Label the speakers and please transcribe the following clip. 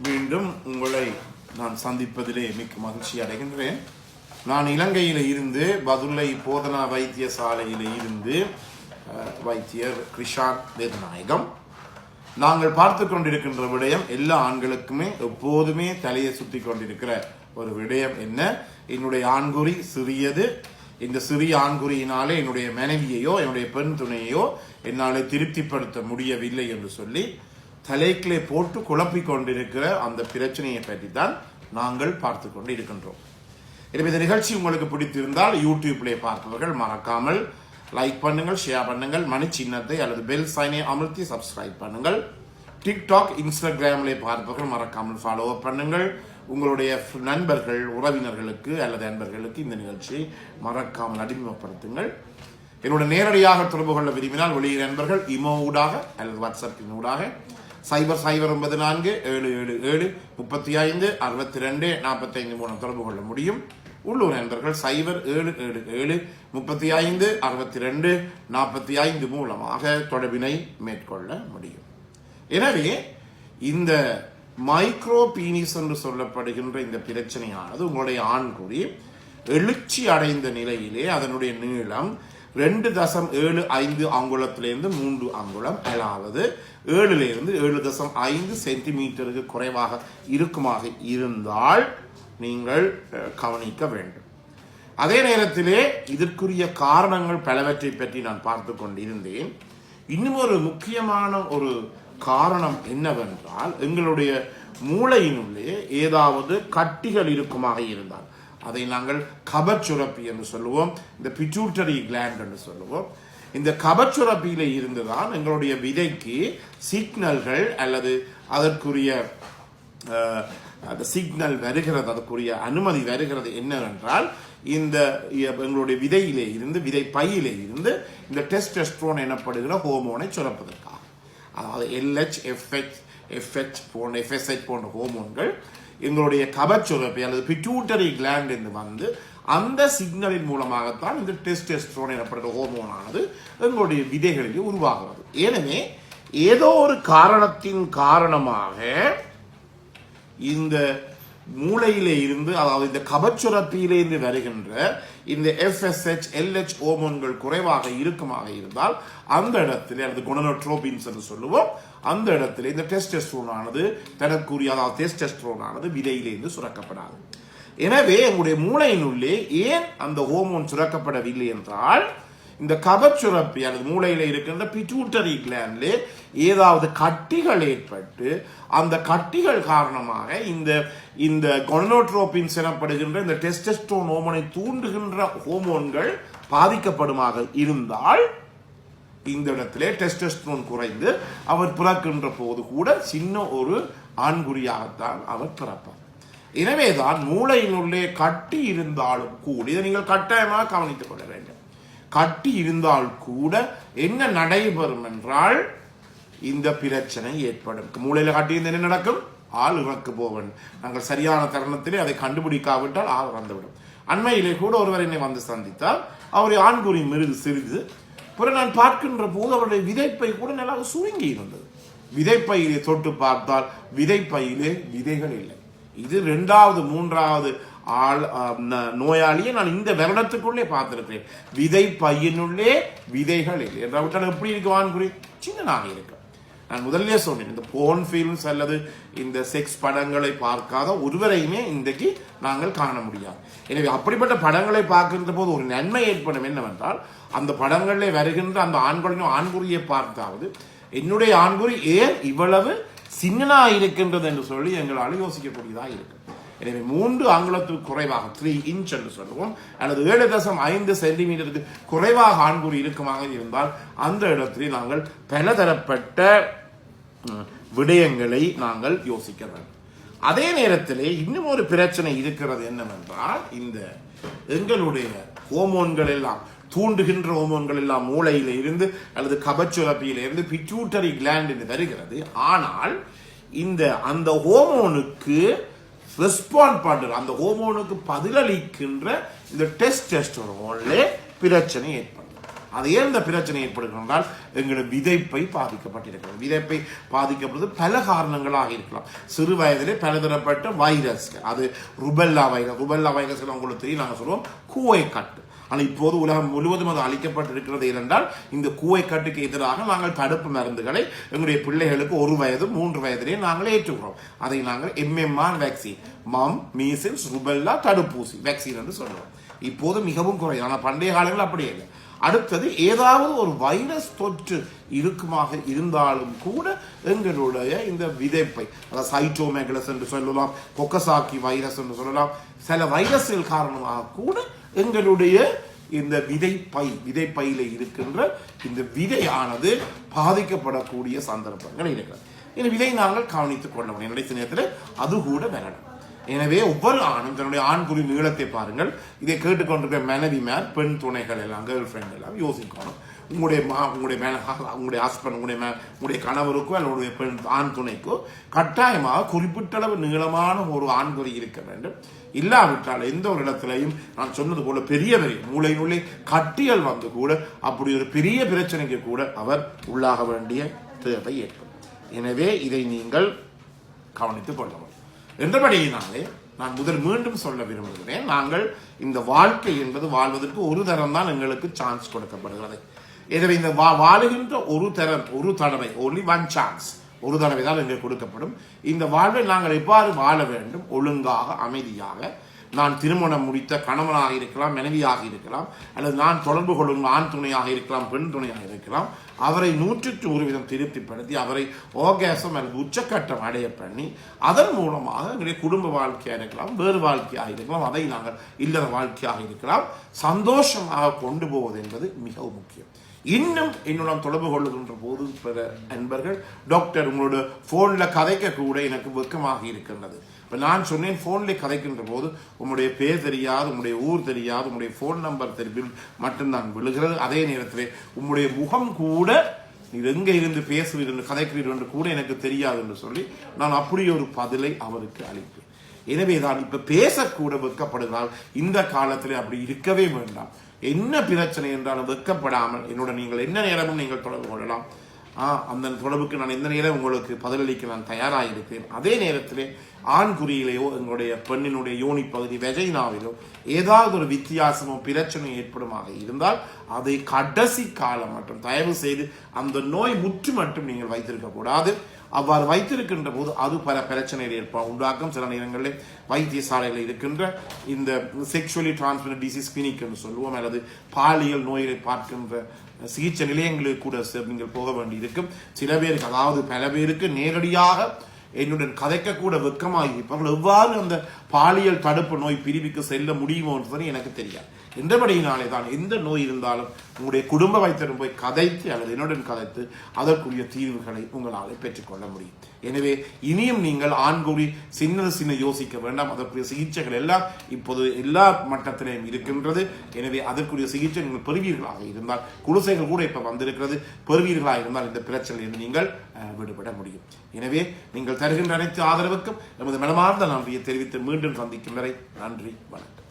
Speaker 1: மீண்டும் உங்களை நான் சந்திப்பதிலே மிக்க மகிழ்ச்சி அடைகின்றேன். நான் இலங்கையில் இருந்து பதுளை போதனா வைத்தியசாலையில் இருந்து வைத்தியர் கிருஷாந்த் வேதநாயகம். நாங்கள் பார்த்து கொண்டிருக்கின்ற விடயம் எல்லா ஆண்களுக்குமே எப்போதுமே தலையை சுற்றி கொண்டிருக்கிற ஒரு விடயம் என்ன? என்னுடைய ஆண்குறி சிறியது, இந்த சிறிய ஆண்குறியினாலே என்னுடைய மனைவியையோ என்னுடைய பெண் துணையோ என்னாலே திருப்திப்படுத்த முடியவில்லை என்று சொல்லி தலைக்கிலே போட்டு குழப்பிக் கொண்டிருக்கிற அந்த பிரச்சனையை பற்றி தான் நாங்கள் பார்த்து கொண்டு இருக்கின்றோம். எனவே இந்த நிகழ்ச்சி உங்களுக்கு பிடித்திருந்தால் யூடியூப்லே பார்ப்பவர்கள் மறக்காமல் லைக் பண்ணுங்கள், ஷேர் பண்ணுங்கள், மணி சின்னத்தை அல்லது பெல் சைனை அமர்த்தி சப்ஸ்கிரைப் பண்ணுங்கள். டிக்டாக், இன்ஸ்டாகிராமிலே பார்ப்பவர்கள் மறக்காமல் ஃபாலோ அப் பண்ணுங்கள். உங்களுடைய நண்பர்கள், உறவினர்களுக்கு அல்லது நண்பர்களுக்கு இந்த நிகழ்ச்சியை மறக்காமல் அறிமுகப்படுத்துங்கள். என்னோட நேரடியாக தொடர்பு கொள்ள விரும்பினால் வெளியே நண்பர்கள் இமோ ஊடாக அல்லது வாட்ஸ்அப்பின் ஊடாக 009477356245 மூலம் தொடர்பு கொள்ள முடியும். உள்ளூர் நண்பர்கள் 0777356245 மூலமாக தொடர்பினை மேற்கொள்ள முடியும். எனவே இந்த மைக்ரோ பீனிஸ் என்று சொல்லப்படுகின்ற இந்த பிரச்சனையானது உங்களுடைய ஆண்குறி எழுச்சி அடைந்த நிலையிலே அதனுடைய நீளம் 2.75 அங்குலத்திலிருந்து 3 அங்குலம், அதாவது 7 7.5 சென்டிமீட்டருக்கு குறைவாக இருக்குமாக இருந்தால் நீங்கள் கவனிக்க வேண்டும். அதே நேரத்திலே இதற்குரிய காரணங்கள் பலவற்றை பற்றி நான் பார்த்து கொண்டிருந்தேன். இன்னும் ஒரு முக்கியமான ஒரு காரணம் என்னவென்றால், எங்களுடைய மூளையினுள்ளே ஏதாவது கட்டிகள் இருக்குமாக இருந்தால் அதை நாங்கள் கபச்சுரப்பி என்று சொல்லுவோம், இந்த பிட்யூட்டரி கிளாண்ட் என்று சொல்லுவோம். இந்த கபச்சுரப்பியில இருந்துதான் எங்களுடைய விதைக்கு சிக்னல்கள் அல்லது அதற்குரிய சிக்னல் வருகிறது, அதற்குரிய அனுமதி வருகிறது. என்னவென்றால் இந்த எங்களுடைய விதையிலே இருந்து, விதை பையிலே இருந்து இந்த டெஸ்டோஸ்டெரோன் எனப்படுகிற ஹோமோனை சுரப்பதற்காக, அதாவது LH, FH போன்ற FSH போன்ற ஹோமோன்கள் எங்களுடைய கபச்சுரப்பி அல்லது பிட்யூட்டரி கிளாண்ட் என்று வந்து அந்த சிக்னலின் மூலமாகத்தான் இந்த டெஸ்டோஸ்டெரோன் எனப்படுகிற ஹோமோனானது எங்களுடைய விதைகளிலே உருவாகிறது. எனவே ஏதோ ஒரு காரணத்தின் காரணமாக இந்த மூளையிலே இருந்து, அதாவது இந்த கபச்சுரப்பியிலிருந்து வருகின்ற இந்த FSH, LH ஹோமோன்கள் குறைவாக இருக்குமாக இருந்தால் அந்த இடத்திலே, அல்லது கொனோட்ரோபின்ஸ் என்று சொல்லுவோம், அந்த இடத்திலே இந்த டெஸ்டோஸ்டெரோன் ஆனது தனக்குரிய, அதாவது டெஸ்டோஸ்டெரோன் ஆனது விதையிலிருந்து சுரக்கப்படாது. எனவே எங்களுடைய மூளையினுள்ளே ஏன் அந்த ஹோமோன் சுரக்கப்படவில்லை என்றால், இந்த கபச்சுரப்பி அல்லது மூளையில இருக்கின்ற பிட்யூட்டரி கிளாண்ட்ல ஏதாவது கட்டிகள் ஏற்பட்டு அந்த கட்டிகள் காரணமாக இந்த கொனோட்ரோபின்ஸ் எனப்படுகின்ற இந்த டெஸ்டோஸ்டெரோன் ஹோமோனை தூண்டுகின்ற ஹோமோன்கள் பாதிக்கப்படுமாக இருந்தால் இந்த இடத்திலே டெஸ்டோஸ்டெரோன் குறைந்து அவர் பிறக்கின்ற போது கூட சின்ன ஒரு ஆண்குறியாகத்தான் அவர் பிறப்பார். எனவேதான் மூளையினுள்ளே கட்டி இருந்தாலும் கூட இதை நீங்கள் கட்டாயமாக கவனித்துக் கொள்ள வேண்டும். கட்டி இருந்தால் கூட என்ன நடைபெறும் என்றால் இந்த பிரச்சனை ஏற்படும். மூளையில கட்டி இருந்த என்ன நடக்கும்? ஆள் இறக்கு போவன். நாங்கள் சரியான தருணத்திலே அதை கண்டுபிடிக்காவிட்டால் ஆள் இறந்துவிடும். அண்மையிலே கூட ஒருவர் என்னை வந்து சந்தித்தால் அவருடைய ஆண்குறி சிறிது. பிறகு நான் பார்க்கின்ற போது அவருடைய விதைப்பை கூட நல்லா சுருங்கி இருந்தது. விதைப்பையிலே தொட்டு பார்த்தால் விதைப்பையிலே விதைகள் இல்லை. இது 2வது 3வது நோயாளியை நான் இந்த வருடத்துக்குள்ளே பார்த்திருக்கிறேன். விதை பையனுள்ளே விதைகள் இல்லை என்றால் எப்படி இருக்கு? ஆண்குறி சின்னதாக இருக்கு. நான் முதல்ல சொன்னேன், இந்த போர்ன் ஃபிலிம்ஸ் அல்லது இந்த செக்ஸ் படங்களை பார்க்காத ஒருவரையுமே இன்றைக்கு நாங்கள் காண முடியாது. எனவே அப்படிப்பட்ட படங்களை பார்க்கின்ற போது ஒரு நன்மை ஏற்படும். என்னவென்றால் அந்த படங்களிலே வருகின்ற அந்த ஆண்களின் ஆண்குறியை பார்த்தாவது என்னுடைய ஆண்குறி ஏன் இவ்வளவு சின்னனாக இருக்கின்றது என்று சொல்லி எங்களால் யோசிக்கக்கூடியதாக இருக்கு. எனவே 3 அங்குலத்துக்கு குறைவாக 3 இன்ச் என்று சொல்லுவோம், அல்லது 7.5 சென்டிமீட்டருக்கு குறைவாக ஆண்குறி இருக்குமாக இருந்தால் அந்த இடத்திலே நாங்கள் பலதரப்பட்ட விடயங்களை நாங்கள் யோசிக்க வேண்டும். அதே நேரத்திலே இன்னும் ஒரு பிரச்சனை இருக்கிறது. என்னவென்றால் இந்த எங்களுடைய ஹோமோன்கள் எல்லாம், தூண்டுகின்ற ஹோமோன்கள் எல்லாம் மூளையில இருந்து அல்லது கபச்சுரப்பியில இருந்து பிட்யூட்டரி கிளாண்ட் என்று வருகிறது. ஆனால் அந்த ஹோமோனுக்கு ரெஸ்பாண்ட் பண்ற, அந்த ஹோமோனுக்கு பதிலளிக்கின்ற இந்த டெஸ்டோஸ்டெரோன்ல பிரச்சனை ஏற்படும். அது ஏன் இந்த பிரச்சனை ஏற்படுகின்றால் எங்களுடைய விதைப்பை பாதிக்கப்பட்டிருக்கிறது. விதைப்பை பாதிக்கப்படுவது பல காரணங்களாக இருக்கலாம். சிறு வயதிலே பலதரப்பட்ட வைரஸ்கள், அது ருபெல்லா வைரஸ் உங்களுக்கு தெரியும், நாங்கள் சொல்லுவோம் கூவைக்கட்டு. ஆனால் இப்போது உலகம் முழுவதும் அது அளிக்கப்பட்டிருக்கிறது. ஏனென்றால் இந்த கூவைக்கட்டுக்கு எதிராக நாங்கள் தடுப்பு மருந்துகளை எங்களுடைய பிள்ளைகளுக்கு 1 வயது 3 வயதிலே நாங்கள் ஏற்றுகிறோம். அதை நாங்கள் MMR வேக்சின், மம் மீசில்ஸ் ருபெல்லா தடுப்பூசி வேக்சின் என்று சொல்றோம். இப்போது மிகவும் குறையும், ஆனால் பண்டைய காலங்கள் அப்படியே இல்லை. அடுத்தது ஏதாவது ஒரு வைரஸ் தொற்று இருக்குமாக இருந்தாலும் கூட எங்களுடைய இந்த விதைப்பை, அதாவது சைட்டோமெகலஸ் என்று சொல்லலாம், கொக்கசாக்கி வைரஸ் என்று சொல்லலாம், சில வைரஸ்கள் காரணமாக கூட எங்களுடைய இந்த விதைப்பையில இருக்கின்ற இந்த விதையானது பாதிக்கப்படக்கூடிய சந்தர்ப்பங்கள் இருக்கிறது. இந்த விதை நாங்கள் கவனித்துக் கொள்ள முடியும். என்னுடைய நேரத்தில் அது கூட வரணும். எனவே ஒவ்வொரு ஆணும் தன்னுடைய ஆண்குறி நீளத்தை பாருங்கள். இதை கேட்டுக்கொண்டிருக்கிற மனைவிமார், பெண் துணைகள் எல்லாம், கேர்ள் ஃப்ரெண்ட் எல்லாம் யோசிக்கணும். உங்களுடைய ஹஸ்பண்ட், உங்களுடைய கணவருக்கோ அல்லது பெண் ஆண் துணைக்கோ கட்டாயமாக குறிப்பிட்டளவு நீளமான ஒரு ஆண்குறி இருக்க வேண்டும். இல்லாவிட்டால் எந்த ஒரு இடத்திலையும் நான் சொன்னது போல பெரிய மூளையினுள்ளே கட்டியல் வந்து கூட அப்படி ஒரு பெரிய பிரச்சனைக்கு கூட அவர் உள்ளாக வேண்டிய தேவை ஏற்படும். எனவே இதை நீங்கள் கவனித்துக் கொள்ளவும் என்றபடியினாலே நான் மீண்டும் சொல்ல விரும்புகிறேன், நாங்கள் இந்த வாழ்க்கை என்பது வாழ்வதற்கு ஒரு தரம் தான் எங்களுக்கு சான்ஸ் கொடுக்கப்படுகிறது. எனவே இந்த வாழுகின்ற ஒரு தடவை only one chance, ஒரு தடவை தான் எங்களுக்கு கொடுக்கப்படும். இந்த வாழ்வை நாங்கள் எவ்வாறு வாழ வேண்டும், ஒழுங்காக அமைதியாக. நான் திருமணம் முடித்த கணவனாக இருக்கலாம், மனைவியாக இருக்கலாம், அல்லது நான் தொடர்பு கொள்ளும் ஆண் துணையாக இருக்கலாம், பெண் துணையாக இருக்கலாம், அவரை 100% திருப்திப்படுத்தி அவரை ஓகேசம் அல்லது உச்சக்கட்டம் அடைய பண்ணி அதன் மூலமாக எங்களுடைய குடும்ப வாழ்க்கையாக இருக்கலாம், வேறு வாழ்க்கையாக இருக்கலாம், அதை நாங்கள் இல்லற வாழ்க்கையாக இருக்கலாம், சந்தோஷமாக கொண்டு போவது என்பது மிகவும் முக்கியம். இன்னும் என்னுடன் தொடர்பு கொள்ளுகின்ற போது பிற அன்பர்கள், டாக்டர் உங்களோட போன்ல கதைக்க கூட எனக்கு வெக்கமாக இருக்கின்றது. இப்போ நான் சொன்னேன், போன்ல கதைக்கின்ற போது உங்களுடைய பேர் தெரியாது, உங்களுடைய ஊர் தெரியாது, உங்களுடைய போன் நம்பர் தெரிவில் மட்டும்தான் விழுகிறது. அதே நேரத்தில் உங்களுடைய முகம் கூட நீர் எங்க இருந்து பேசுவீர்கள் கதைக்கிறீர்கள் என்று கூட எனக்கு தெரியாது என்று சொல்லி நான் அப்படி ஒரு பதிலை அவருக்கு அளிப்பேன். எனவே தான் இப்ப பேசக்கூட வெட்கப்படுகிறால். இந்த காலத்தில் அப்படி இருக்கவே வேண்டாம். என்ன பிரச்சனை என்றாலும் வெட்கப்படாமல் என்னோட நீங்கள் என்ன நேரமும் நீங்கள் தொடர்பு கொள்ளலாம். அந்த தொடர்புக்கு நான் எந்த நேரம் உங்களுக்கு பதிலளிக்க நான் தயாராக இருக்கிறேன். அதே நேரத்திலே ஆண்குறியிலேயோ எங்களுடைய பெண்ணினுடைய யோனி பகுதி வெஜைனாவிலோ ஏதாவது ஒரு வித்தியாசமோ பிரச்சனை ஏற்படுமாக இருந்தால் அதை கடைசி காலம் மட்டும் தயவு செய்து அந்த நோய் முற்று மட்டும் நீங்கள் வைத்திருக்க கூடாது. அவ்வாறு வைத்திருக்கின்ற போது அது பல பிரச்சனைகள் உண்டாக்கும். சில நேரங்களில் வைத்தியசாலையில் இருக்கின்ற இந்த செக்ஷுவலி டிரான்ஸ்மிட்டட் டிசீஸ் கிளினிக் என்று சொல்லுவோம், அல்லது பாலியல் நோய்களை பார்க்கின்ற சிகிச்சை நிலையங்களுக்கு கூட நீங்கள் போக வேண்டி இருக்கும். சில பேருக்கு, அதாவது பல பேருக்கு நேரடியாக என்னுடன் கதைக்க கூட வெக்கமாக இருப்பார்கள். எவ்வாறு அந்த பாலியல் தடுப்பு நோய் பிரிவுக்கு செல்ல முடியுமோ என்று எனக்கு தெரியாது. என்றபடியினாலே தான் எந்த நோய் இருந்தாலும் உங்களுடைய குடும்ப வைத்தியம் போய் கதைத்து அல்லது என்னுடன் கதைத்து அதற்குரிய தீர்வுகளை உங்களால் பெற்றுக்கொள்ள முடியும். எனவே இனியும் நீங்கள் ஆண்குறி சின்ன யோசிக்க வேண்டாம். அதற்குரிய சிகிச்சைகள் எல்லாம் இப்போது எல்லா மட்டத்திலையும் இருக்கின்றது. எனவே அதற்குரிய சிகிச்சை நீங்கள் பெறுவீர்களாக இருந்தால், குடிசைகள் கூட இப்ப வந்திருக்கிறது, பெறுவீர்களாக இருந்தால் இந்த பிரச்சனையில் நீங்கள் விடுபட முடியும். எனவே நீங்கள் தருகின்ற அனைத்து ஆதரவுக்கும் நமது மனமார்ந்த நன்றியை தெரிவித்து மீண்டும் சந்திக்கும் வரை நன்றி, வணக்கம்.